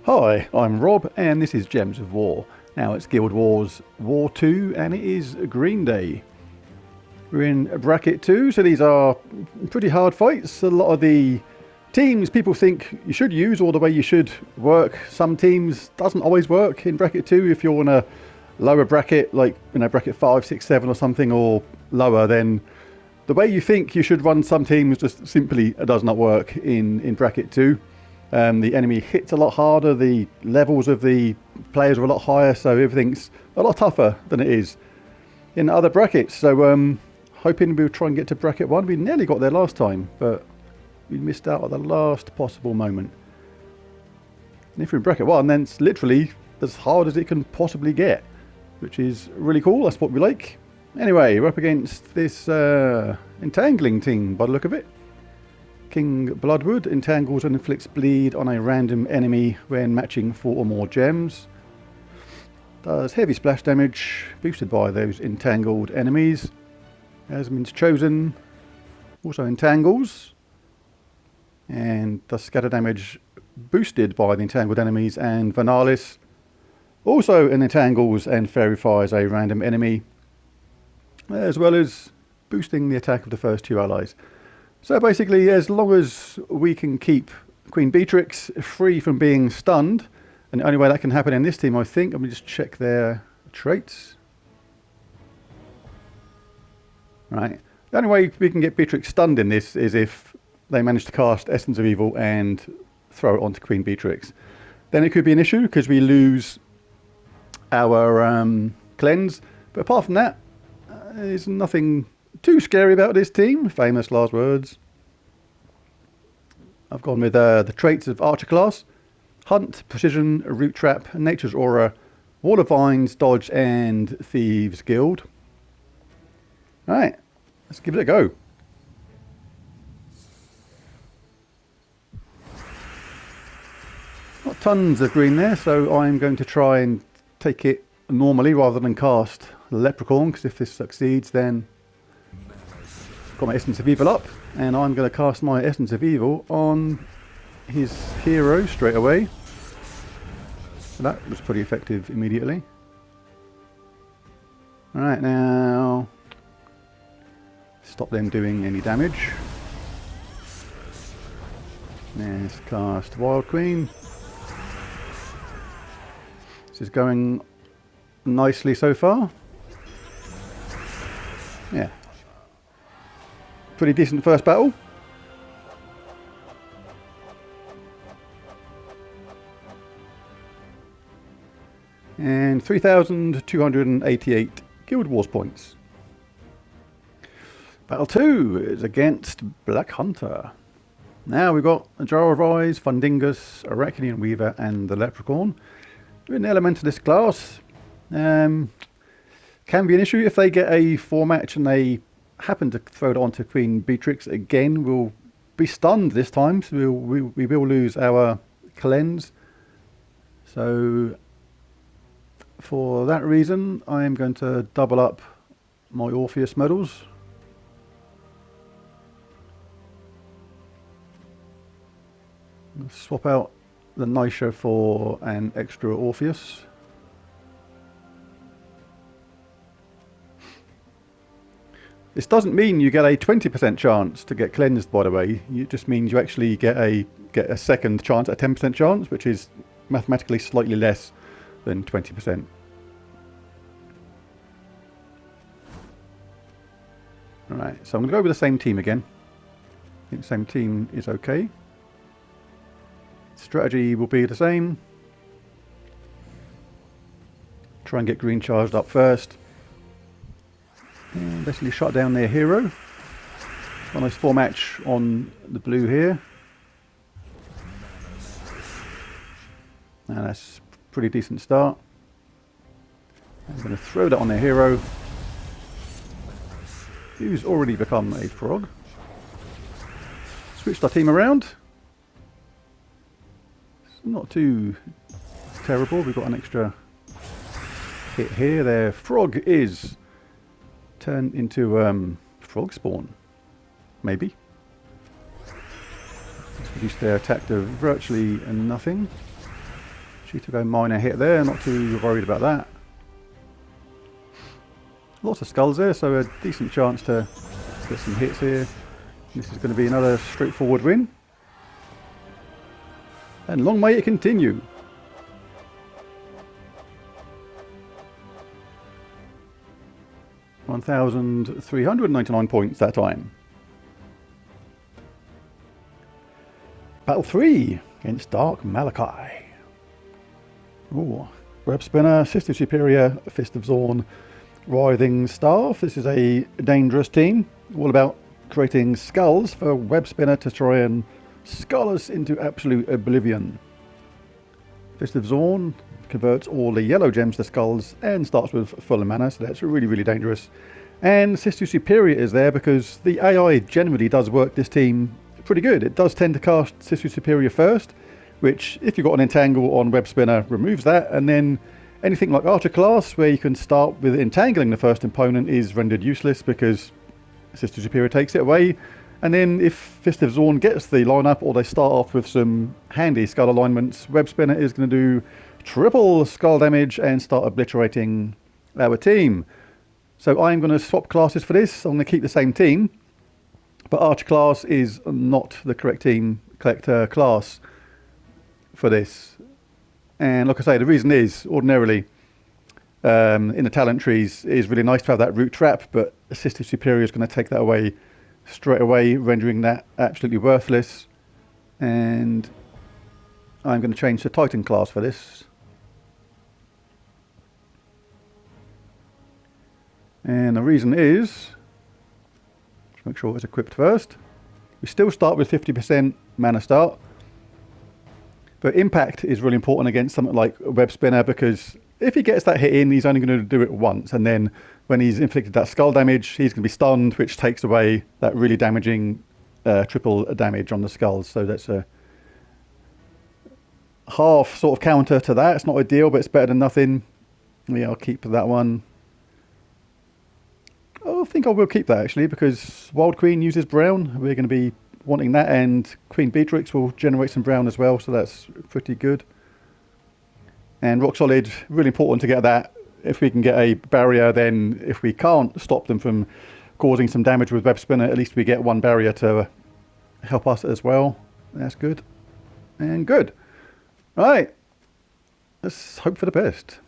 Hi, I'm Rob, and this is Gems of War. Now it's Guild Wars War 2, and it is Green Day. We're in bracket 2, so these are pretty hard fights. A lot of the teams people think you should use, or the way you should work, some teams doesn't always work in bracket 2. If you're in a lower bracket, like bracket 5, 6, 7 or something, or lower, then the way you think you should run some teams just simply does not work in bracket 2. The enemy hits a lot harder, the levels of the players are a lot higher, so everything's a lot tougher than it is in other brackets. So hoping we'll try and get to bracket 1. We nearly got there last time, but we missed out at the last possible moment. And if we're in bracket 1, then it's literally as hard as it can possibly get, which is really cool. That's what we like. Anyway, we're up against this entangling team by the look of it. King Bloodwood entangles and inflicts bleed on a random enemy when matching 4 or more gems. Does heavy splash damage, boosted by those entangled enemies. Asmin's Chosen also entangles, and does scatter damage, boosted by the entangled enemies. And Vanalis also entangles and fairy-fires a random enemy, as well as boosting the attack of the first 2 allies. So basically, as long as we can keep Queen Beatrix free from being stunned, and the only way that can happen in this team, I think, let me just check their traits. Right, the only way we can get Beatrix stunned in this is if they manage to cast Essence of Evil and throw it onto Queen Beatrix. Then it could be an issue because we lose our cleanse. But apart from that, there's nothing too scary about this team. Famous last words. I've gone with the traits of Archer class: Hunt, Precision, Root Trap, Nature's Aura, Wall of Vines, Dodge, and Thieves Guild. Alright, let's give it a go. Not tons of green there, so I'm going to try and take it normally rather than cast the Leprechaun, because if this succeeds, then got my Essence of Evil up, and I'm going to cast my Essence of Evil on his hero straight away. So that was pretty effective immediately. Alright, now stop them doing any damage. Let's cast Wild Queen. This is going nicely so far. Yeah. Pretty decent first battle. And 3,288 Guild Wars points. Battle 2 is against Black Hunter. Now we've got a Jar of Eyes, Fundingus, Arachnian Weaver, and the Leprechaun. We're in Elementalist class. Can be an issue if they get a 4 match and they happen to throw it onto Queen Beatrix again. We'll be stunned this time, so we will lose our cleanse. So for that reason, I am going to double up my Orpheus medals. Swap out the Nisha for an extra Orpheus. This doesn't mean you get a 20% chance to get cleansed, by the way. It just means you actually get a second chance, a 10% chance, which is mathematically slightly less than 20%. Alright, so I'm going to go with the same team again. I think the same team is okay. Strategy will be the same. Try and get green charged up first. And basically shut down their hero. A nice 4 match on the blue here. And that's a pretty decent start. I'm going to throw that on their hero, who's already become a frog. Switched our team around. It's not too terrible. We've got an extra hit here. Their frog is turned into frog spawn, maybe. Let's reduce their attack to virtually nothing. She took a minor hit there, not too worried about that. Lots of skulls there, so a decent chance to get some hits here. This is going to be another straightforward win. And long may it continue. £1,399 points that time. Battle 3 against Dark Malachi. Ooh, Web Spinner, Sister Superior, Fist of Zorn, Writhing Staff. This is a dangerous team, all about creating skulls for Web Spinner to try and skull us into absolute oblivion. Fist of Zorn converts all the yellow gems to skulls and starts with full mana, so that's really, really dangerous. And Sister Superior is there because the AI generally does work this team pretty good. It does tend to cast Sister Superior first, which, if you've got an entangle on Web Spinner, removes that, and then anything like Archer class, where you can start with entangling the first opponent, is rendered useless because Sister Superior takes it away. And then if Fist of Zorn gets the lineup, or they start off with some handy skull alignments, Web Spinner is going to do triple skull damage and start obliterating our team. So I'm going to swap classes for this. I'm going to keep the same team, but Archer class is not the correct team class for this. And like I say, the reason is, ordinarily, in the talent trees, it is really nice to have that root trap, but Sister Superior is going to take that away straight away, rendering that absolutely worthless. And I'm going to change to Titan class for this. And the reason is, let's make sure it's equipped first. We still start with 50% mana start, but impact is really important against something like Web Spinner, because if he gets that hit in, he's only going to do it once, and then when he's inflicted that skull damage, he's going to be stunned, which takes away that really damaging triple damage on the skulls. So that's a half sort of counter to that. It's not ideal, but it's better than nothing. Yeah, I'll keep that one. I think I will keep that, actually, because Wild Queen uses brown. We're going to be wanting that, and Queen Beatrix will generate some brown as well, so that's pretty good. And Rock Solid, really important to get that. If we can get a barrier, then if we can't stop them from causing some damage with Web Spinner, at least we get one barrier to help us as well. That's good. And good. Right. Let's hope for the best.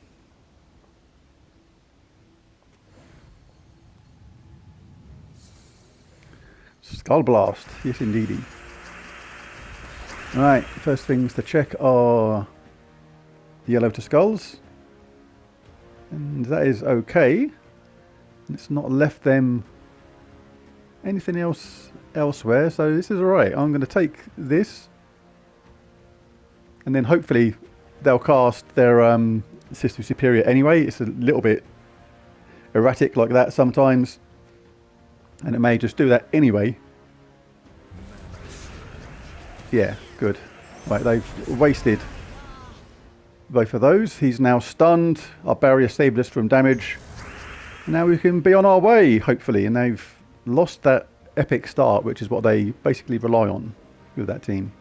Skull Blast. Yes, indeedy. Right. First things to check are the yellow to skulls. And that is okay. It's not left them anything else elsewhere, so this is alright. I'm going to take this, and then hopefully they'll cast their Sister Superior anyway. It's a little bit erratic like that sometimes, and it may just do that anyway. Yeah, good. Right, they've wasted both of those. He's now stunned. Our barrier saved us from damage. Now we can be on our way, hopefully. And they've lost that epic start, which is what they basically rely on with that team.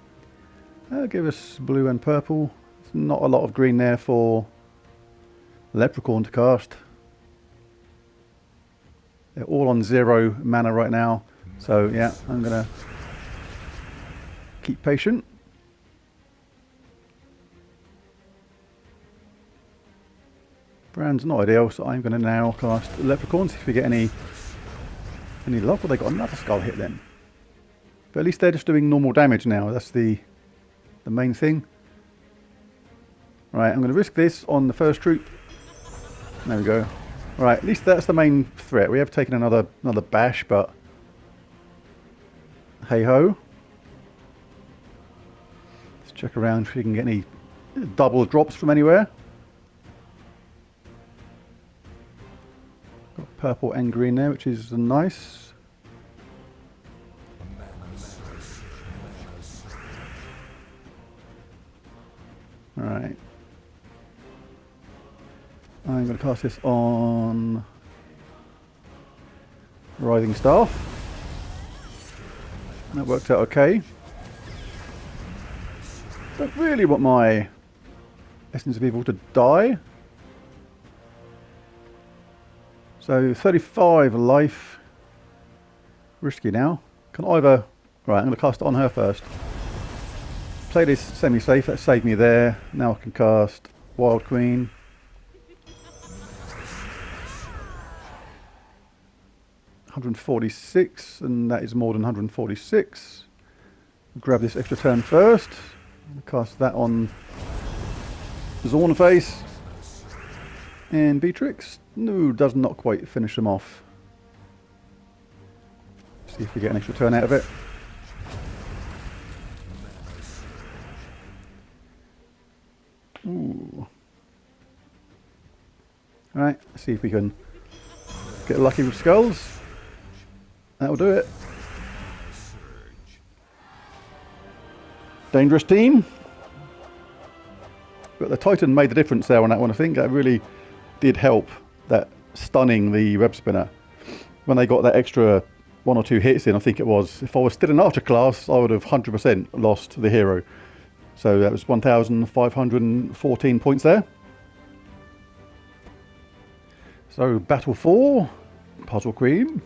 Give us blue and purple. There's not a lot of green there for Leprechaun to cast. They're all on 0 mana right now. So yeah, I'm going to keep patient. Brown's not ideal, so I'm going to now cast Leprechauns. If we get any luck, well, they got another skull hit then. But at least they're just doing normal damage now. That's the main thing. Right, I'm going to risk this on the first troop. There we go. Right, at least that's the main threat. We have taken another bash, but hey ho. Let's check around if we can get any double drops from anywhere. Got purple and green there, which is nice. Alright. I'm going to cast this on Writhing Staff. That worked out okay. Don't really want my Essence of Evil to die. So 35 life. Risky now. Can either... Right, I'm going to cast it on her first. Play this semi-safe. That saved me there. Now I can cast Wild Queen. $146, and that is more than 146. Grab this extra turn first. Cast that on Zornface. And Beatrix. No, does not quite finish them off. See if we get an extra turn out of it. Ooh. Alright, let's see if we can get lucky with skulls. That'll do it. Dangerous team. But the Titan made the difference there on that one. I think that really did help, that stunning the web spinner. When they got that extra 1 or 2 hits in, I think it was, if I was still in Archer class, I would have 100% lost the hero. So that was 1,514 points there. So Battle 4, Puzzle Queen,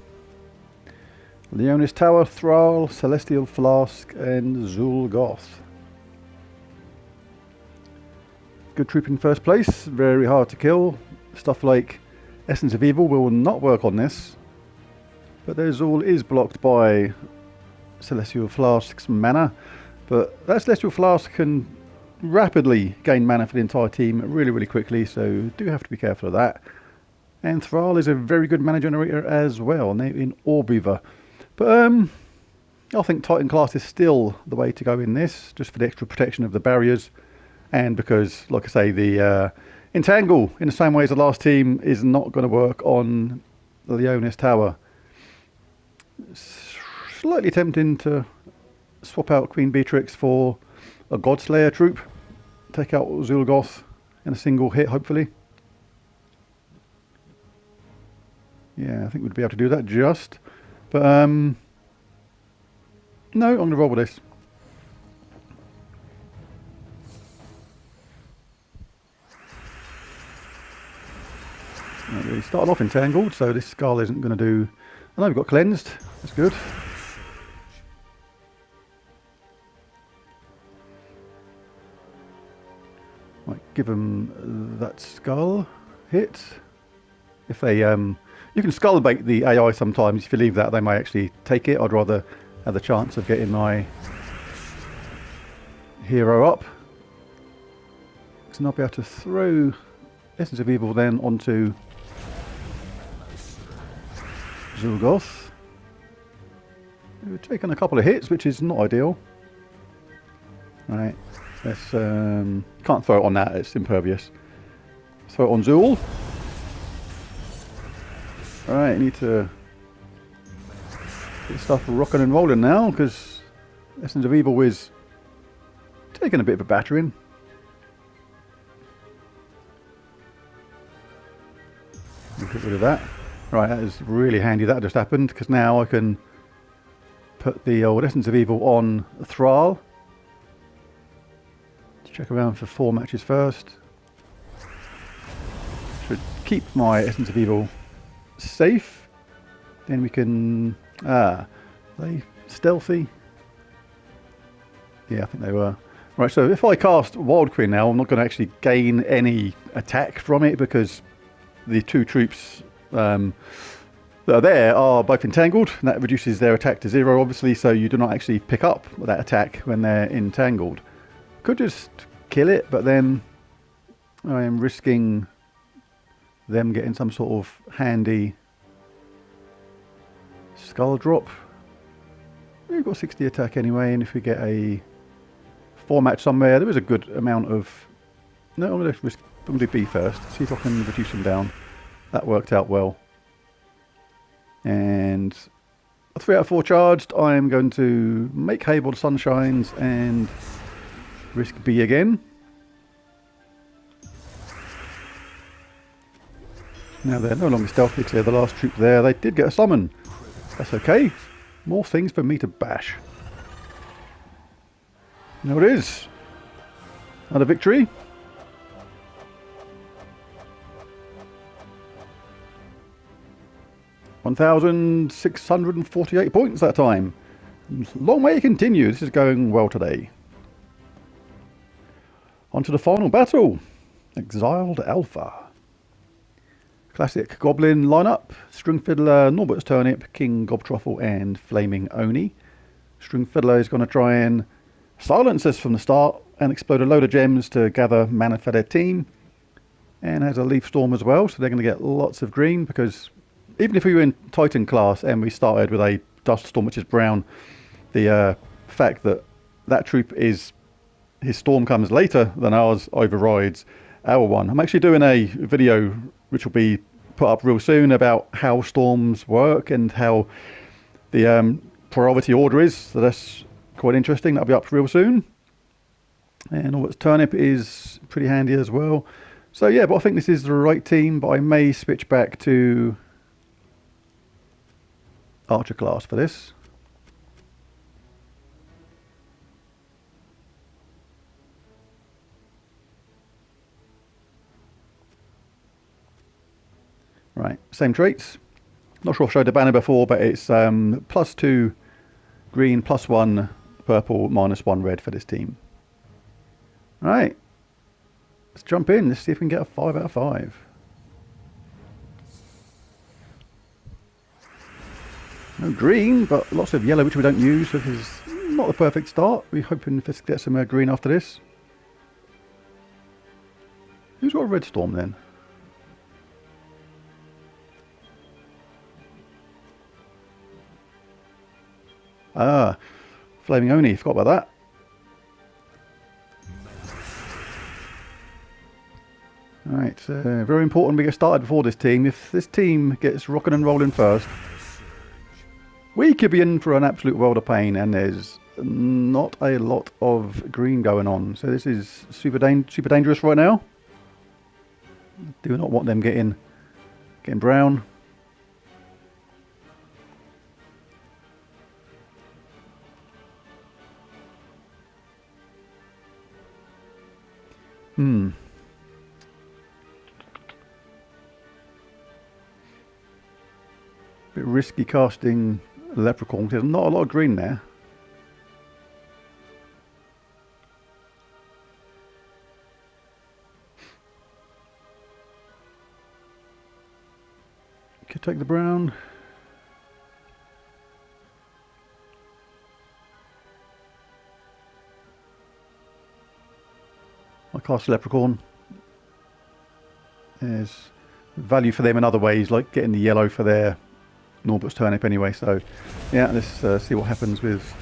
Leonis Tower, Thrall, Celestial Flask, and Zul'Goth. Good troop in first place, very hard to kill. Stuff like Essence of Evil will not work on this, but their Zul is blocked by Celestial Flask's mana. But that Celestial Flask can rapidly gain mana for the entire team really, really quickly, so do have to be careful of that. And Thrall is a very good mana generator as well, now in Orbeaver. But I think Titan class is still the way to go in this, just for the extra protection of the barriers. And because, like I say, the Entangle, in the same way as the last team, is not going to work on the Leonis Tower. Slightly tempting to swap out Queen Beatrix for a Godslayer troop. Take out Zul'Goth in a single hit, hopefully. Yeah, I think we'd be able to do that just. But, no, I'm going to roll with this. We started off entangled, so this skull isn't going to do... I know we've got cleansed, that's good. Might give them that skull hit. If they, you can skull bait the AI sometimes. If you leave that, they may actually take it. I'd rather have the chance of getting my hero up. So I'll be able to throw Essence of Evil then onto Zul'Goth. We've taken a couple of hits, which is not ideal. Right, let's can't throw it on that, it's impervious. Throw it on Zul. Alright, need to get stuff rocking and rolling now, because Essence of Evil is taking a bit of a battering. Get rid of that. Right, that is really handy that just happened, because now I can put the old Essence of Evil on Thrall. Let's check around for 4 matches first. Should keep my Essence of Evil safe. Then we can... are they stealthy? Yeah, I think they were. Right, so if I cast Wild Queen now, I'm not going to actually gain any attack from it, because the 2 troops that are there are both entangled, and that reduces their attack to 0, obviously, so you do not actually pick up that attack when they're entangled. Could just kill it, but then I am risking them getting some sort of handy skull drop. We've got 60 attack anyway, and if we get a 4 match somewhere, there is a good amount of... No, I'm going to do B first, see if I can reduce them down. That worked out well. And a 3 out of 4 charged. I'm going to make hay while the sun shines and risk B again. Now they're no longer stealthy because they're the last troop there. They did get a summon. That's okay. More things for me to bash. There it is. Another victory. 1,648 points that time. Long way to continue. This is going well today. On to the final battle. Exiled Alpha. Classic Goblin lineup. String Fiddler, Norbert's Turnip, King Gobtruffle and Flaming Oni. String Fiddler is going to try and silence us from the start and explode a load of gems to gather mana for their team. And has a Leaf Storm as well, so they're going to get lots of green, because even if we were in Titan class and we started with a Dust Storm which is brown, the fact that that troop is, his storm comes later than ours, overrides our one. I'm actually doing a video which will be put up real soon about how storms work and how the priority order is, so that's quite interesting. That'll be up real soon. And Norbert's Turnip is pretty handy as well. So yeah, but I think this is the right team, but I may switch back to Archer class for this. Right, same traits. Not sure if I showed the banner before, but it's +2 green, +1 purple, -1 red for this team. Alright, let's jump in. Let's see if we can get a 5 out of 5. No green, but lots of yellow, which we don't use, so this is not the perfect start. We're hoping to get some green after this. Who's got a red storm then? Ah, Flaming Oni, forgot about that. Alright, very important we get started before this team. If this team gets rocking and rolling first, we could be in for an absolute world of pain, and there's not a lot of green going on. So this is super dangerous right now. Do not want them getting brown. Bit risky casting Leprechaun. There's not a lot of green there. Could take the brown. I cast Leprechaun. There's value for them in other ways, like getting the yellow for their Norbert's Turnip anyway. So yeah, let's see what happens with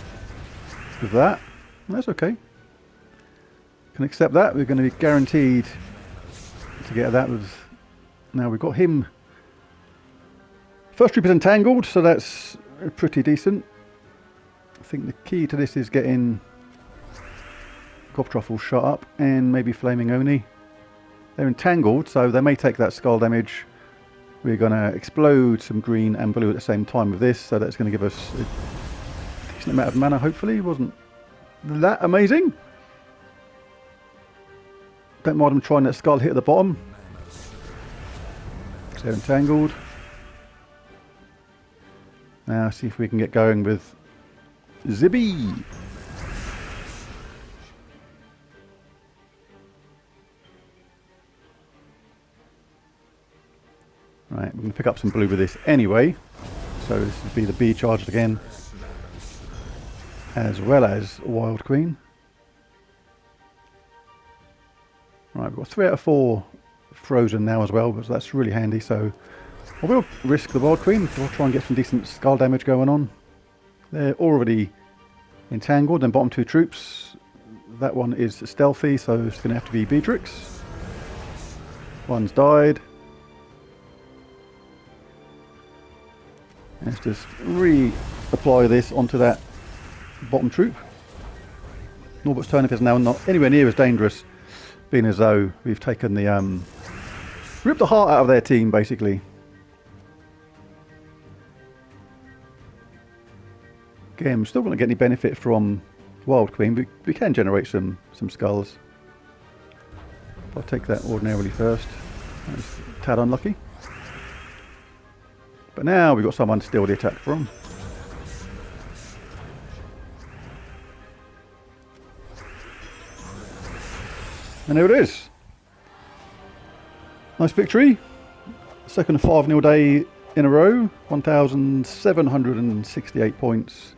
that. That's okay. Can accept that. We're going to be guaranteed to get that. With now we've got him. First troop is entangled, so that's pretty decent. I think the key to this is getting Gobtruffle shut up and maybe Flaming Oni. They're entangled, so they may take that skull damage. We're going to explode some green and blue at the same time with this, so that's going to give us a decent amount of mana, hopefully. It wasn't that amazing. Don't mind them trying that skull hit at the bottom. So they're entangled. Now see if we can get going with Zibby. Right, we're going to pick up some blue with this anyway. So this would be the B charged again, as well as Wild Queen. Right, we've got 3 out of 4 frozen now as well, but that's really handy. So I will risk the Wild Queen. We'll try and get some decent skull damage going on. They're already entangled, and bottom 2 troops. That one is stealthy, so it's going to have to be Beatrix. One's died. Let's just reapply this onto that bottom troop. Norbert's Turnip is now not anywhere near as dangerous, being as though we've taken the ripped the heart out of their team basically. Again, we're still going to get any benefit from Wild Queen, but we can generate some skulls. I'll take that ordinarily first. That's a tad unlucky. But now we've got someone to steal the attack from. And there it is. Nice victory. Second 5-0 day in a row. 1,768 points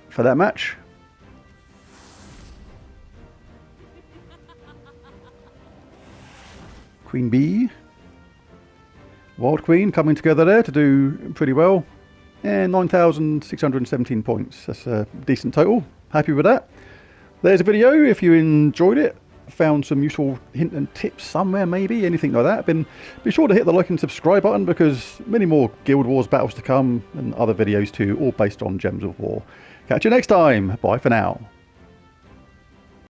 for that match. Queen Bee. Wild Queen coming together there to do pretty well. And 9,617 points. That's a decent total. Happy with that. There's a video if you enjoyed it. Found some useful hint and tips somewhere, maybe, anything like that. Be sure to hit the like and subscribe button because many more Guild Wars battles to come and other videos too, all based on Gems of War. Catch you next time. Bye for now.